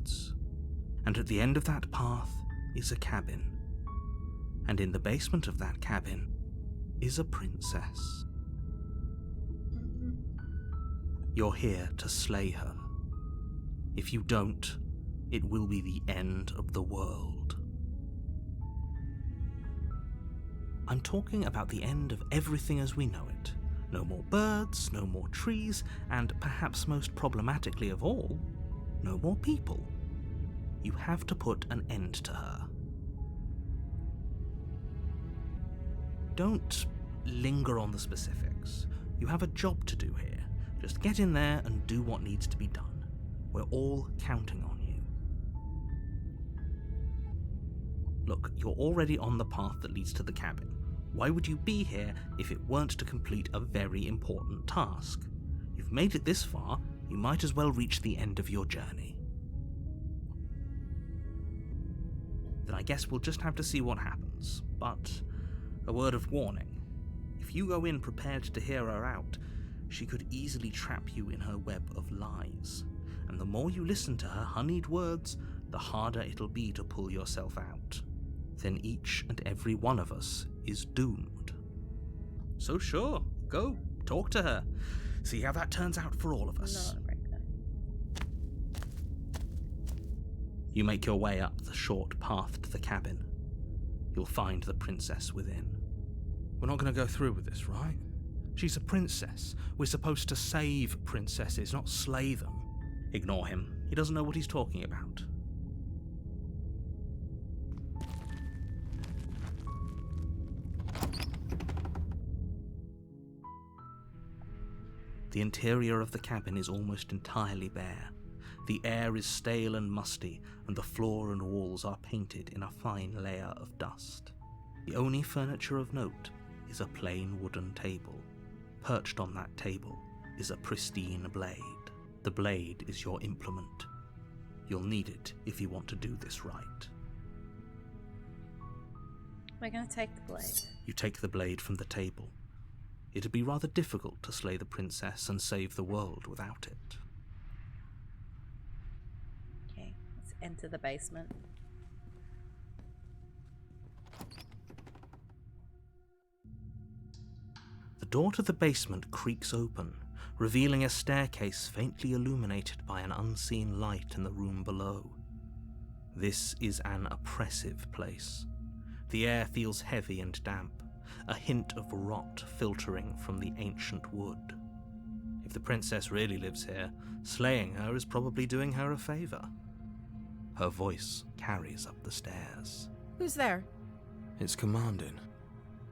woods, and at the end of that path is a cabin. And in the basement of that cabin is a princess. You're here to slay her. If you don't, it will be the end of the world. I'm talking about the end of everything as we know it. No more birds, no more trees, and perhaps most problematically of all, no more people. You have to put an end to her. Don't linger on the specifics. You have a job to do here. Just get in there and do what needs to be done. We're all counting on you. Look, you're already on the path that leads to the cabin. Why would you be here if it weren't to complete a very important task? You've made it this far, you might as well reach the end of your journey. Then I guess we'll just have to see what happens, but a word of warning. If you go in prepared to hear her out, she could easily trap you in her web of lies, and the more you listen to her honeyed words, the harder it'll be to pull yourself out. Then each and every one of us is doomed. So sure, go, talk to her. See how that turns out for all of us. You make your way up the short path to the cabin. You'll find the princess within. We're not going to go through with this, right? She's a princess. We're supposed to save princesses, not slay them. Ignore him. He doesn't know what he's talking about. The interior of the cabin is almost entirely bare. The air is stale and musty, and the floor and walls are painted in a fine layer of dust. The only furniture of note is a plain wooden table. Perched on that table is a pristine blade. The blade is your implement. You'll need it if you want to do this right. We're going to take the blade. You take the blade from the table. It'd be rather difficult to slay the princess and save the world without it. Okay, let's enter the basement. The door to the basement creaks open, revealing a staircase faintly illuminated by an unseen light in the room below. This is an oppressive place. The air feels heavy and damp, a hint of rot filtering from the ancient wood. If the princess really lives here, slaying her is probably doing her a favor. Her voice carries up the stairs. Who's there? It's Commanding.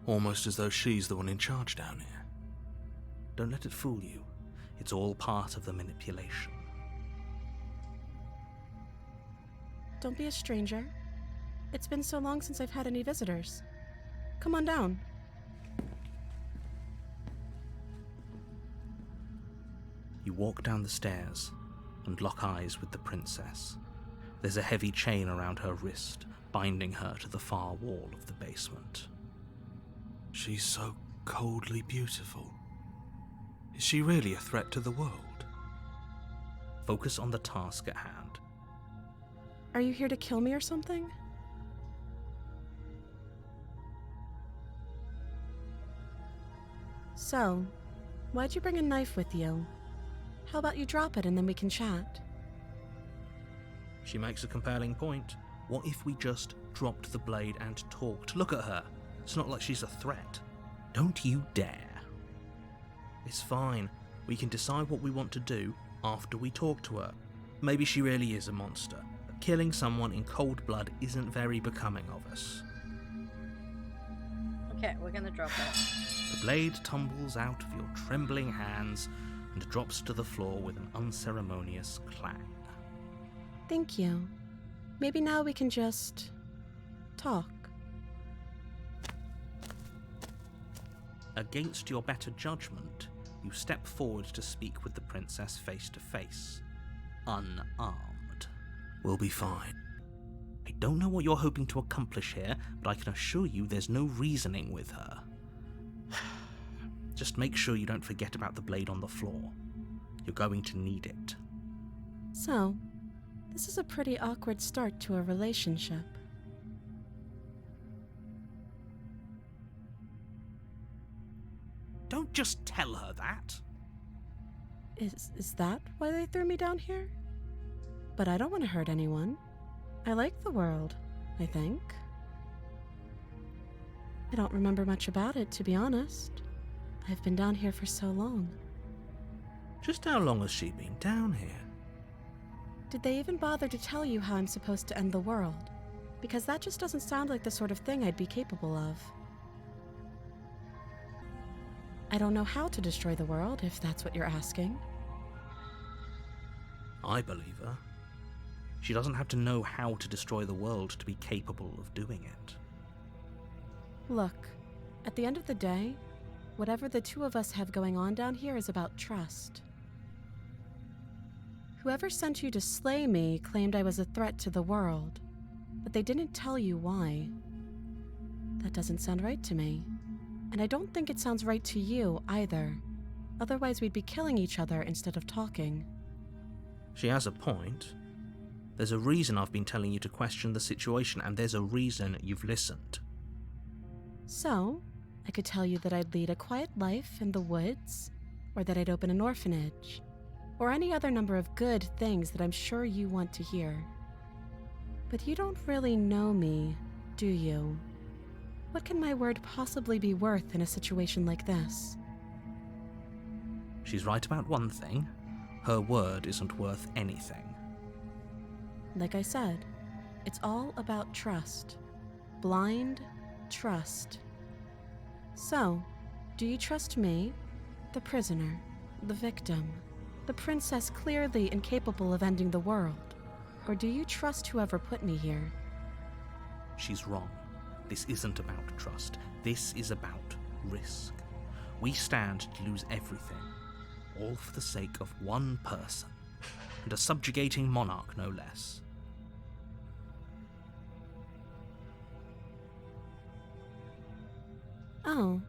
Almost as though she's the one in charge down here. Don't let it fool you. It's all part of the manipulation. Don't be a stranger. It's been so long since I've had any visitors. Come on down. You walk down the stairs and lock eyes with the princess. There's a heavy chain around her wrist, binding her to the far wall of the basement. She's so coldly beautiful. Is she really a threat to the world? Focus on the task at hand. Are you here to kill me or something? So, why'd you bring a knife with you? How about you drop it and then we can chat? She makes a compelling point. What if we just dropped the blade and talked? Look at her. It's not like she's a threat. Don't you dare. It's fine. We can decide what we want to do after we talk to her. Maybe she really is a monster, but killing someone in cold blood isn't very becoming of us. Okay, we're gonna drop it. The blade tumbles out of your trembling hands and drops to the floor with an unceremonious clang. Thank you. Maybe now we can just talk. Against your better judgment, you step forward to speak with the princess face to face, unarmed. We'll be fine. I don't know what you're hoping to accomplish here, but I can assure you there's no reasoning with her. Just make sure you don't forget about the blade on the floor. You're going to need it. So, This is a pretty awkward start to a relationship. Don't just tell her that. Is that why they threw me down here? But I don't want to hurt anyone. I like the world, I think. I don't remember much about it, to be honest. I've been down here for so long. Just how long has she been down here? Did they even bother to tell you how I'm supposed to end the world? Because that just doesn't sound like the sort of thing I'd be capable of. I don't know how to destroy the world, if that's what you're asking. I believe her. She doesn't have to know how to destroy the world to be capable of doing it. Look, at the end of the day, whatever the two of us have going on down here is about trust. Whoever sent you to slay me claimed I was a threat to the world, but they didn't tell you why. That doesn't sound right to me. And I don't think it sounds right to you either. Otherwise we'd be killing each other instead of talking. She has a point. There's a reason I've been telling you to question the situation, and there's a reason you've listened. So, I could tell you that I'd lead a quiet life in the woods, or that I'd open an orphanage, or any other number of good things that I'm sure you want to hear. But you don't really know me, do you? What can my word possibly be worth in a situation like this? She's right about one thing. Her word isn't worth anything. Like I said, it's all about trust. Blind trust. So, do you trust me, the prisoner, the victim, the princess clearly incapable of ending the world? Or do you trust whoever put me here? She's wrong. This isn't about trust. This is about risk. We stand to lose everything, all for the sake of one person, and a subjugating monarch no less. Oh,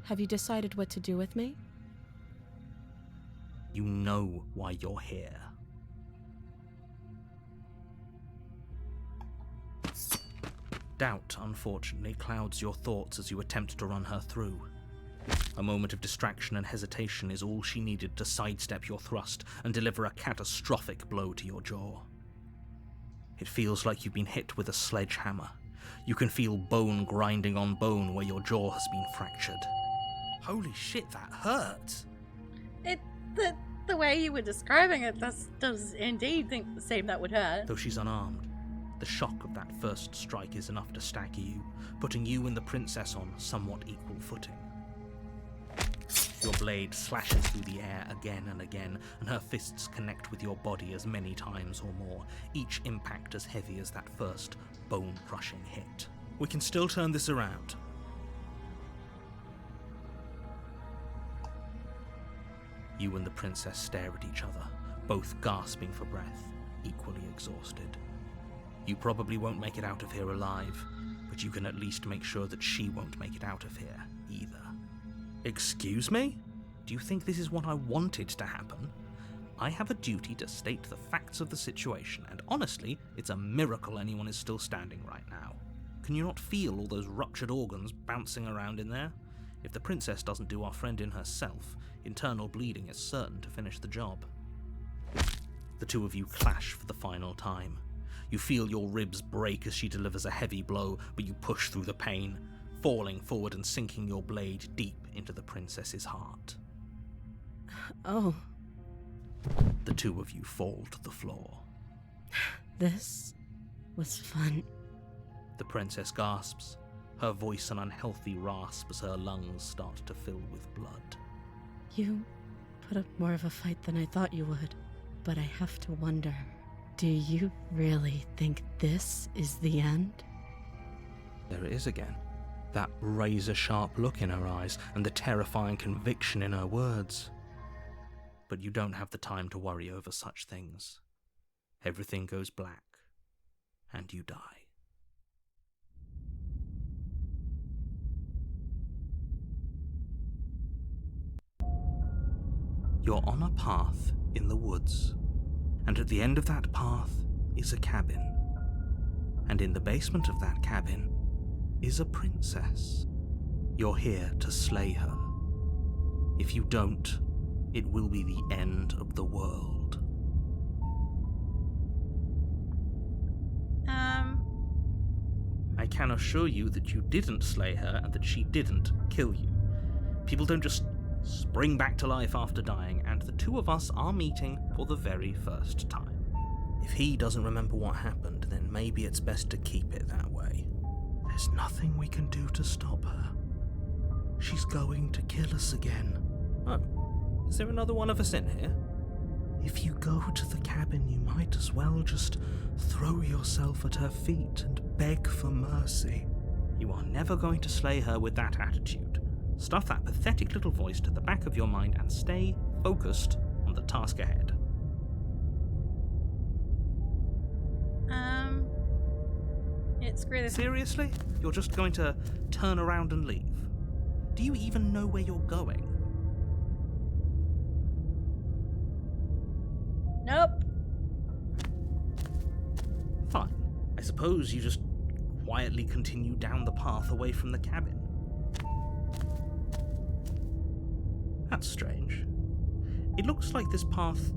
have you decided what to do with me? You know why you're here. Doubt, unfortunately, clouds your thoughts as you attempt to run her through. A moment of distraction and hesitation is all she needed to sidestep your thrust and deliver a catastrophic blow to your jaw. It feels like you've been hit with a sledgehammer. You can feel bone grinding on bone where your jaw has been fractured. Holy shit, that hurt! The way you were describing it, does indeed seem that would hurt. Though she's unarmed, the shock of that first strike is enough to stagger you, putting you and the princess on somewhat equal footing. Your blade slashes through the air again and again, and her fists connect with your body as many times or more, each impact as heavy as that first bone-crushing hit. We can still turn this around. You and the princess stare at each other, both gasping for breath, equally exhausted. You probably won't make it out of here alive, but you can at least make sure that she won't make it out of here either. Excuse me? Do you think this is what I wanted to happen? I have a duty to state the facts of the situation, and honestly, it's a miracle anyone is still standing right now. Can you not feel all those ruptured organs bouncing around in there? If the princess doesn't do our friend in herself, internal bleeding is certain to finish the job. The two of you clash for the final time. You feel your ribs break as she delivers a heavy blow, but you push through the pain, falling forward and sinking your blade deep into the princess's heart. Oh. The two of you fall to the floor. This was fun. The princess gasps, her voice an unhealthy rasp as her lungs start to fill with blood. You put up more of a fight than I thought you would, but I have to wonder, do you really think this is the end? There it is again. That razor-sharp look in her eyes and the terrifying conviction in her words. But you don't have the time to worry over such things. Everything goes black, and you die. You're on a path in the woods, and at the end of that path, is a cabin. And in the basement of that cabin is a princess. You're here to slay her. If you don't, it will be the end of the world. I can assure you that you didn't slay her and that she didn't kill you. People don't just spring back to life after dying, and the two of us are meeting for the very first time. If he doesn't remember what happened, then maybe it's best to keep it that way. There's nothing we can do to stop her. She's going to kill us again. Oh, is there another one of us in here? If you go to the cabin, you might as well just throw yourself at her feet and beg for mercy. You are never going to slay her with that attitude. Stuff that pathetic little voice to the back of your mind and stay focused on the task ahead. Yeah, screw this. Seriously? You're just going to turn around and leave? Do you even know where you're going? Nope. Fine. I suppose you just quietly continue down the path away from the cabin. That's strange. It looks like this path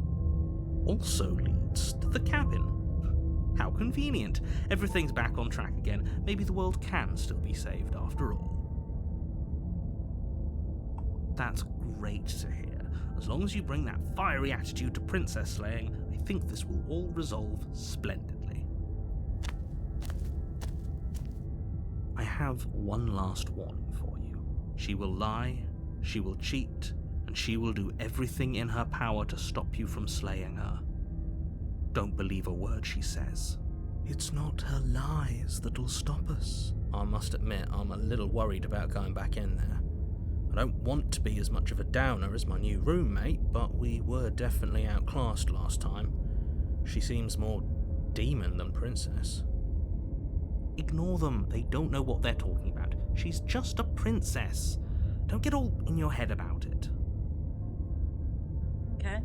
also leads to the cabin. How convenient. Everything's back on track again. Maybe the world can still be saved after all. That's great to hear. As long as you bring that fiery attitude to princess slaying, I think this will all resolve splendidly. I have one last warning for you. She will lie, she will cheat, and she will do everything in her power to stop you from slaying her. Don't believe a word she says. It's not her lies that'll stop us. I must admit, I'm a little worried about going back in there. I don't want to be as much of a downer as my new roommate, but we were definitely outclassed last time. She seems more demon than princess. Ignore them, they don't know what they're talking about. She's just a princess. Don't get all in your head about it. Okay.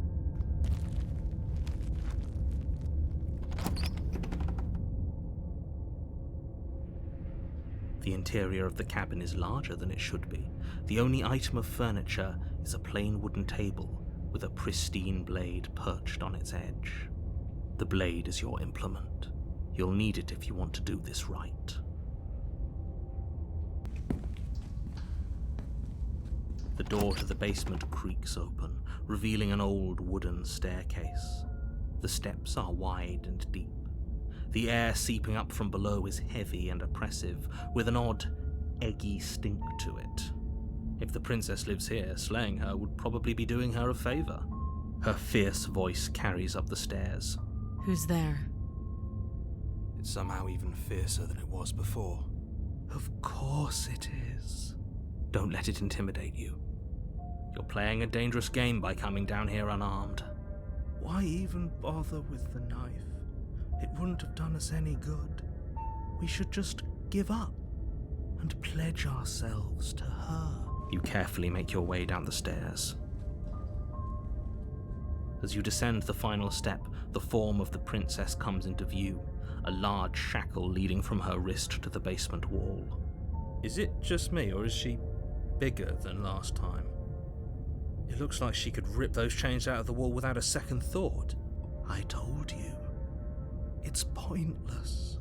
The interior of the cabin is larger than it should be. The only item of furniture is a plain wooden table with a pristine blade perched on its edge. The blade is your implement. You'll need it if you want to do this right. The door to the basement creaks open, revealing an old wooden staircase. The steps are wide and deep. The air seeping up from below is heavy and oppressive, with an odd, eggy stink to it. If the princess lives here, slaying her would probably be doing her a favor. Her fierce voice carries up the stairs. Who's there? It's somehow even fiercer than it was before. Of course it is. Don't let it intimidate you. You're playing a dangerous game by coming down here unarmed. Why even bother with the knife? It wouldn't have done us any good. We should just give up and pledge ourselves to her. You carefully make your way down the stairs. As you descend the final step, the form of the princess comes into view, a large shackle leading from her wrist to the basement wall. Is it just me, or is she bigger than last time? It looks like she could rip those chains out of the wall without a second thought. I told you. It's pointless.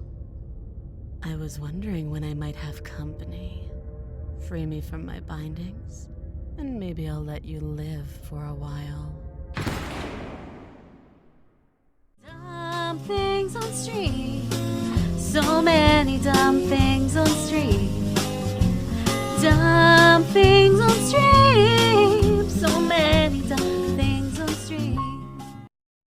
I was wondering when I might have company. Free me from my bindings, and maybe I'll let you live for a while. Dumb things on stream. So many dumb things.